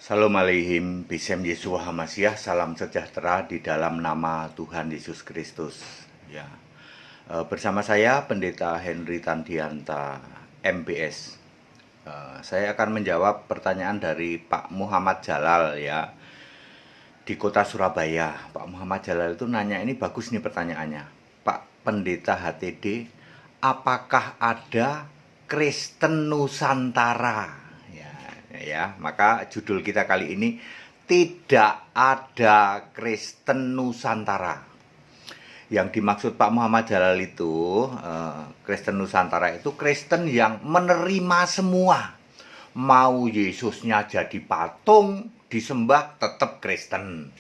Salam aleihim, Bisem Yeshua Hamasyah, salam sejahtera di dalam nama Tuhan Yesus Kristus. Ya, bersama saya Pendeta Henry Tandianta, MBS. Saya akan menjawab pertanyaan dari Pak Muhammad Jalal ya, di kota Surabaya. Pak Muhammad Jalal itu nanya, ini bagus nih pertanyaannya. Pak Pendeta HTD, apakah ada Kristen Nusantara? Ya, maka judul kita kali ini, tidak ada Kristen Nusantara. Yang dimaksud Pak Muhammad Jalal itu, Kristen Nusantara itu Kristen yang menerima semua. Mau Yesusnya jadi patung, disembah, tetap Kristen.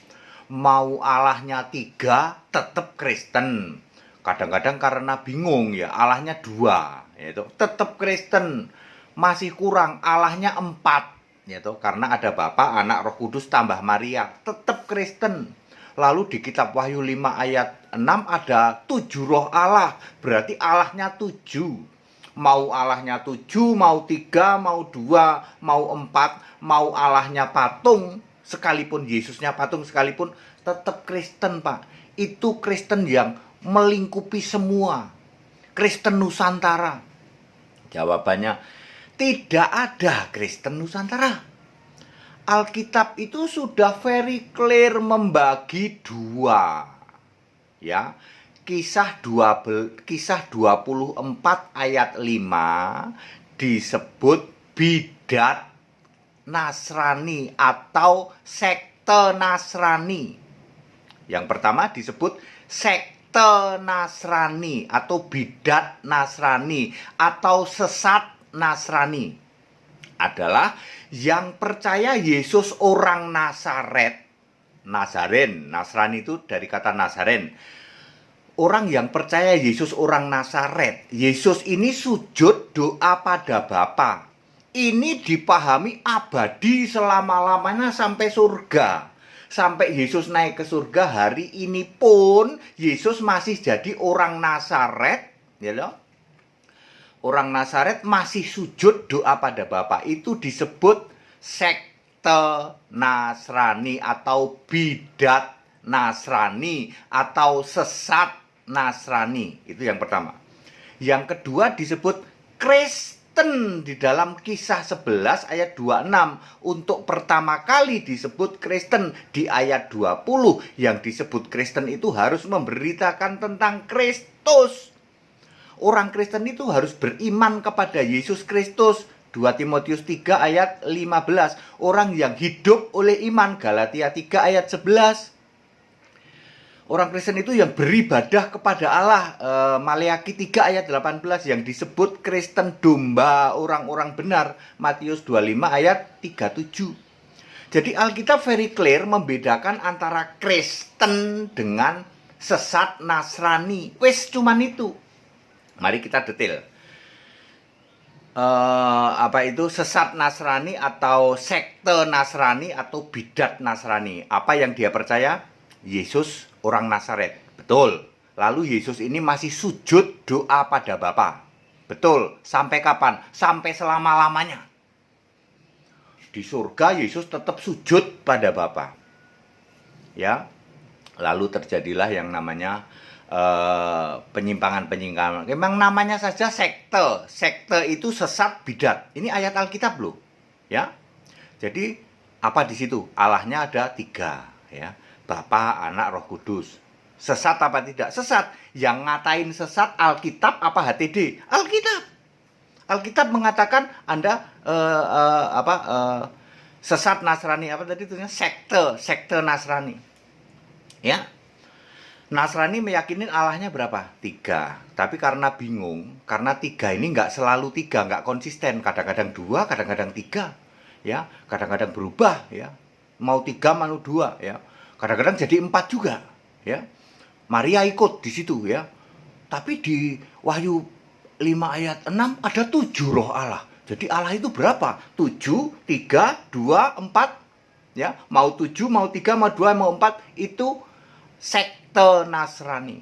Mau Allahnya 3, tetap Kristen. Kadang-kadang karena bingung ya, Allahnya 2, yaitu tetap Kristen. Masih kurang, Allahnya 4, yaitu karena ada Bapa, Anak, Roh Kudus tambah Maria, tetap Kristen. Lalu di kitab Wahyu 5 ayat 6 ada 7 roh Allah, berarti Allahnya 7. Mau Allahnya 7, mau 3, mau 2, mau 4, mau Allahnya patung, sekalipun Yesusnya patung sekalipun, tetap Kristen, Pak. Itu Kristen yang melingkupi semua. Kristen Nusantara. Jawabannya, tidak ada Kristen Nusantara. Alkitab itu sudah very clear membagi 2. Ya. Kisah 24 ayat 5 disebut bidat Nasrani atau sekte Nasrani. Yang pertama disebut sekte Nasrani atau bidat Nasrani atau sesat Nasrani, adalah yang percaya Yesus orang Nazaret. Nazaren, Nasrani itu dari kata Nazaren. Orang yang percaya Yesus orang Nazaret. Yesus ini sujud doa pada Bapa. Ini dipahami abadi selama-lamanya sampai surga. Sampai Yesus naik ke surga, hari ini pun Yesus masih jadi orang Nazaret, ya loh. Orang Nazaret masih sujud doa pada Bapa. Itu disebut sekte Nasrani atau bidat Nasrani atau sesat Nasrani. Itu yang pertama. Yang kedua disebut Kristen di dalam Kisah 11 ayat 26. Untuk pertama kali disebut Kristen di ayat 20. Yang disebut Kristen itu harus memberitakan tentang Kristus. Orang Kristen itu harus beriman kepada Yesus Kristus. 2 Timotius 3 ayat 15. Orang yang hidup oleh iman. Galatia 3 ayat 11. Orang Kristen itu yang beribadah kepada Allah. Maleakhi 3 ayat 18 yang disebut Kristen domba orang-orang benar. Matius 25 ayat 37. Jadi Alkitab very clear membedakan antara Kristen dengan sesat Nasrani. Wes cuman itu. Mari kita detail. Apa itu sesat Nasrani atau sekte Nasrani atau bidat Nasrani? Apa yang dia percaya? Yesus orang Nazaret. Betul. Lalu Yesus ini masih sujud doa pada Bapa. Betul. Sampai kapan? Sampai selama-lamanya. Di surga Yesus tetap sujud pada Bapa. Ya. Lalu terjadilah yang namanya penyimpangan-penyimpangan. Memang namanya saja sekte. Sekte itu sesat bidat. Ini ayat Alkitab loh. Ya. Jadi apa di situ? Allahnya ada 3, ya. Bapa, Anak, Roh Kudus. Sesat apa tidak? Sesat. Yang ngatain sesat Alkitab apa HTD? Alkitab. Alkitab mengatakan Anda sesat Nasrani apa tadi tulisnya? Sekte Nasrani. Ya. Nasrani meyakinin Allahnya berapa? 3. Tapi karena bingung, karena 3 ini nggak selalu 3, nggak konsisten. Kadang-kadang 2, kadang-kadang 3. Ya, kadang-kadang berubah. Ya, mau 3, mau 2. Ya, kadang-kadang jadi 4 juga. Ya, Maria ikut di situ. Ya, tapi di Wahyu 5 ayat 6 ada 7 roh Allah. Jadi Allah itu berapa? 7, 3, 2, 4. Ya, mau 7, mau 3, mau 2, mau 4. Itu sekte Nasrani.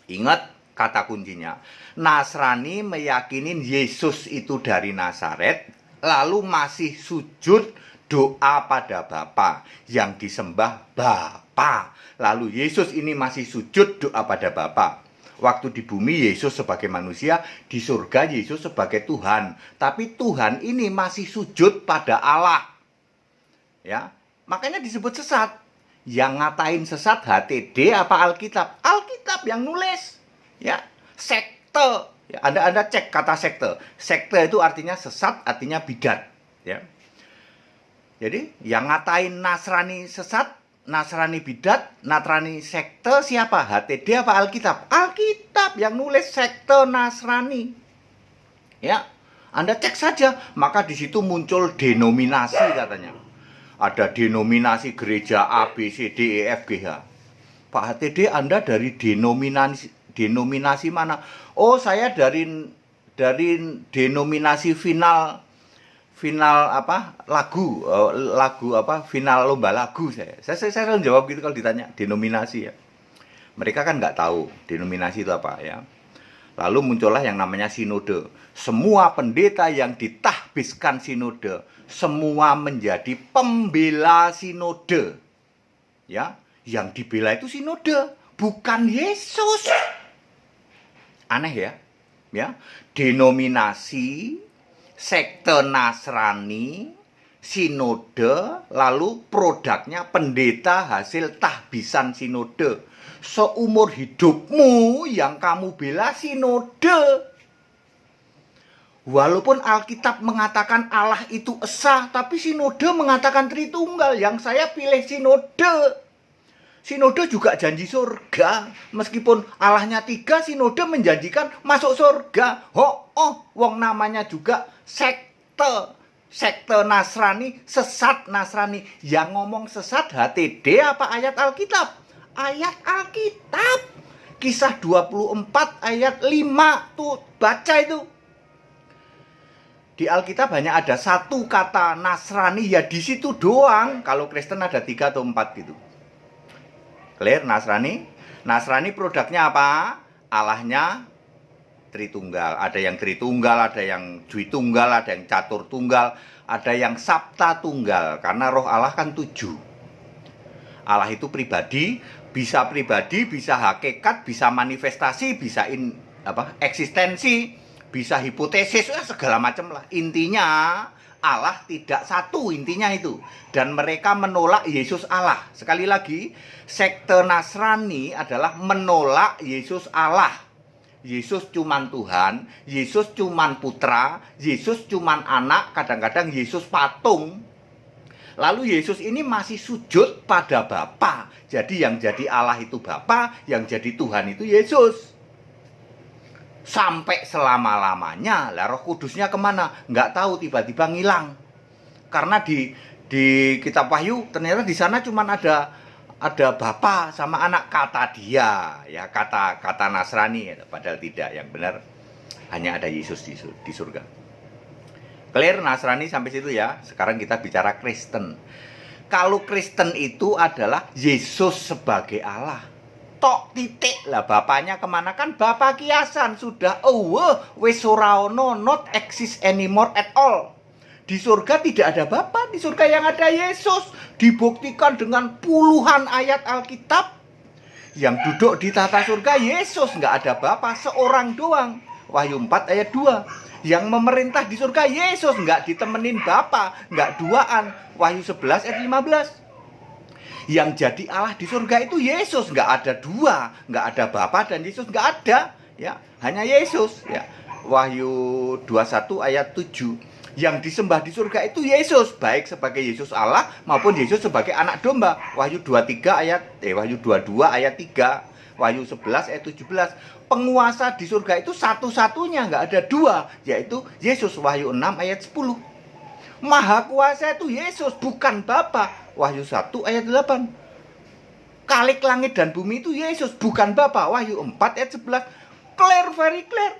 Ingat kata kuncinya. Nasrani meyakinin Yesus itu dari Nazaret, lalu masih sujud doa pada Bapa, yang disembah Bapa. Lalu Yesus ini masih sujud doa pada Bapa. Waktu di bumi Yesus sebagai manusia, di surga Yesus sebagai Tuhan. Tapi Tuhan ini masih sujud pada Allah. Ya, makanya disebut sesat. Yang ngatain sesat HTD apa Alkitab? Alkitab yang nulis. Ya, sekte. Ya, Anda cek kata sekte. Sekte itu artinya sesat, artinya bidat. Ya. Jadi yang ngatain Nasrani sesat, Nasrani bidat, Nasrani sekte siapa? HTD apa Alkitab? Alkitab yang nulis sekte Nasrani. Ya, Anda cek saja. Maka di situ muncul denominasi katanya. Ada denominasi gereja A, B, C, D, E, F, G, H. Pak HTD, Anda dari denominasi mana? Oh, saya dari denominasi final lagu apa, final lomba lagu. Saya selalu jawab gitu kalau ditanya denominasi ya. Mereka kan nggak tahu denominasi itu apa ya. Lalu muncullah yang namanya sinode. Semua pendeta yang ditahbiskan sinode, semua menjadi pembela sinode. Ya, yang dibela itu sinode, bukan Yesus. Aneh ya. Ya, denominasi, sekte Nasrani, sinode, lalu produknya pendeta hasil tahbisan sinode. Seumur hidupmu yang kamu bela sinode. Walaupun Alkitab mengatakan Allah itu esa, tapi sinode mengatakan Tritunggal. Yang saya pilih sinode. Sinode juga janji surga. Meskipun Allahnya 3, sinode menjanjikan masuk surga. Wong namanya juga sekte. Sekte Nasrani, sesat Nasrani. Yang ngomong sesat HTD apa ayat Alkitab? Ayat Alkitab. Kisah 24 ayat 5. Tuh, baca itu. Di Alkitab hanya ada satu kata Nasrani, ya di situ doang. Kalau Kristen ada 3 atau 4 gitu. Clear, Nasrani? Nasrani produknya apa? Allahnya Tritunggal. Ada yang Tritunggal, ada yang Dwitunggal, ada yang Catur Tunggal, ada yang Sabta Tunggal. Karena roh Allah kan 7. Allah itu pribadi, bisa hakikat, bisa manifestasi, bisa eksistensi, bisa hipotesis, segala macam lah. Intinya Allah tidak satu, intinya itu. Dan mereka menolak Yesus Allah. Sekali lagi, sekte Nasrani adalah menolak Yesus Allah. Yesus cuman Tuhan, Yesus cuman putra, Yesus cuman anak, kadang-kadang Yesus patung. Lalu Yesus ini masih sujud pada Bapa. Jadi yang jadi Allah itu Bapa, yang jadi Tuhan itu Yesus. Sampai selama-lamanya. Lah Roh Kudusnya kemana? Nggak tahu, tiba-tiba ngilang. Karena di kitab Wahyu ternyata di sana cuma ada Bapa sama anak, kata dia, ya kata Nasrani, padahal tidak. Yang benar hanya ada Yesus di surga. Clear Nasrani sampai situ ya. Sekarang kita bicara Kristen. Kalau Kristen itu adalah Yesus sebagai Allah. Tok titik lah, bapaknya kemana? Kan bapak kiasan sudah wis ora ono, not exist anymore at all. Di surga tidak ada bapa, di surga yang ada Yesus. Dibuktikan dengan puluhan ayat Alkitab. Yang duduk di tata surga Yesus, nggak ada bapa, seorang doang. Wahyu 4 ayat 2. Yang memerintah di surga Yesus, nggak ditemenin bapa, nggak duaan. Wahyu 11 ayat 15. Yang jadi Allah di surga itu Yesus, nggak ada dua, nggak ada Bapa dan Yesus, nggak ada, ya, hanya Yesus, ya. Wahyu 21 ayat 7. Yang disembah di surga itu Yesus, baik sebagai Yesus Allah maupun Yesus sebagai anak domba. Wahyu 22 ayat 3, Wahyu 11 ayat 17. Penguasa di surga itu satu-satunya, nggak ada dua, yaitu Yesus. Wahyu 6 ayat 10. Maha kuasa itu Yesus, bukan Bapa. Wahyu 1 ayat 8. Kalik langit dan bumi itu Yesus, bukan Bapa. Wahyu 4 ayat 11. Clear, very clear.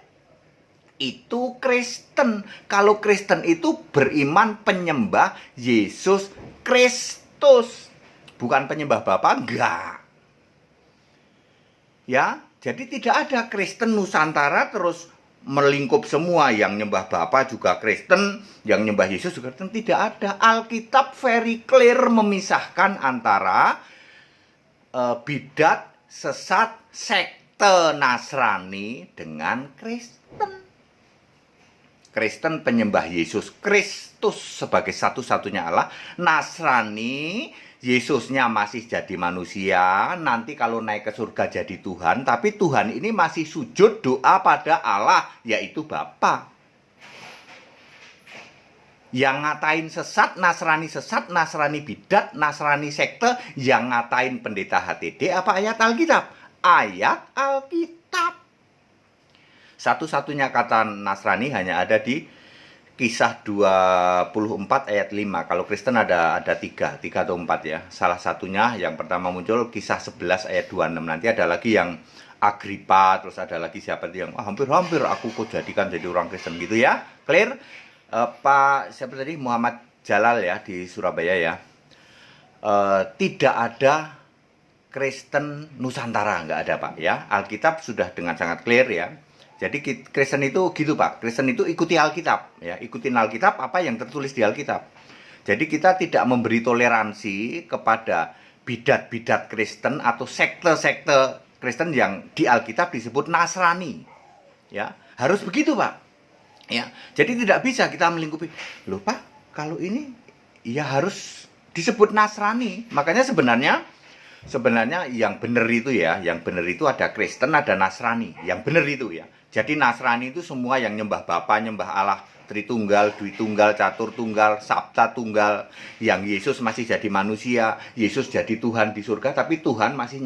Itu Kristen. Kalau Kristen itu beriman penyembah Yesus Kristus, bukan penyembah Bapa, enggak. Ya, jadi tidak ada Kristen Nusantara terus melingkup semua, yang nyembah Bapa juga Kristen, yang nyembah Yesus juga Kristen. Tidak ada. Alkitab very clear memisahkan antara bidat, sesat, sekte Nasrani dengan Kristen. Kristen penyembah Yesus Kristus sebagai satu-satunya Allah. Nasrani, Yesusnya masih jadi manusia, nanti kalau naik ke surga jadi Tuhan, tapi Tuhan ini masih sujud doa pada Allah, yaitu Bapa. Yang ngatain sesat, Nasrani bidat, Nasrani sekte, yang ngatain pendeta HTD, apa ayat Alkitab? Ayat Alkitab. Satu-satunya kata Nasrani hanya ada di Kisah 24 ayat 5. Kalau Kristen ada 3 atau 4 ya. Salah satunya yang pertama muncul Kisah 11 ayat 26. Nanti ada lagi yang Agripa, terus ada lagi siapa yang hampir-hampir aku kok jadikan jadi orang Kristen gitu ya. Clear? Pak siapa tadi? Muhammad Jalal ya di Surabaya ya. Tidak ada Kristen Nusantara, nggak ada Pak ya. Alkitab sudah dengan sangat clear ya. Jadi Kristen itu gitu Pak, Kristen itu ikuti Alkitab ya, ikutin Alkitab apa yang tertulis di Alkitab. Jadi kita tidak memberi toleransi kepada bidat-bidat Kristen atau sekte-sekte Kristen yang di Alkitab disebut Nasrani. Ya, harus begitu Pak. Ya, jadi tidak bisa kita melingkupi. Loh Pak, kalau ini ya harus disebut Nasrani. Makanya sebenarnya yang benar itu ya, yang benar itu ada Kristen, ada Nasrani. Yang benar itu ya. Jadi Nasrani itu semua yang nyembah Bapa, nyembah Allah Tritunggal, Dwitunggal, Catur Tunggal, Sabta Tunggal, yang Yesus masih jadi manusia, Yesus jadi Tuhan di surga, tapi Tuhan masih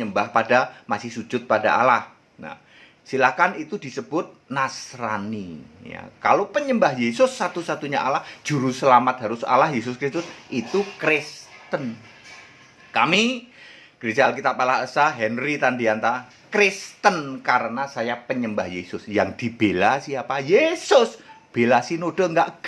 masih sujud pada Allah. Nah, silakan itu disebut Nasrani. Ya, kalau penyembah Yesus satu-satunya Allah, juru selamat harus Allah Yesus Kristus, itu Kristen. Kami Gereja Alkitab Allah Esa, Henry Tandianta, Kristen karena saya penyembah Yesus. Yang dibela siapa? Yesus. Bela sinode enggak?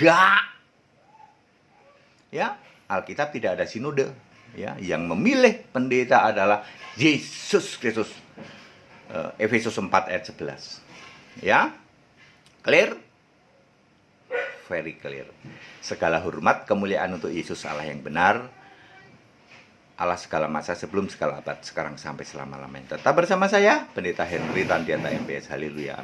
Ya, Alkitab tidak ada sinode. Ya, yang memilih pendeta adalah Yesus Kristus. Efesus 4 ayat 11. Ya. Clear? Very clear. Segala hormat, kemuliaan untuk Yesus Allah yang benar. Allah segala masa, sebelum segala abad, sekarang sampai selama-lamanya. Tetap bersama saya, Pendeta Henry Tandianta MPS. Haleluya.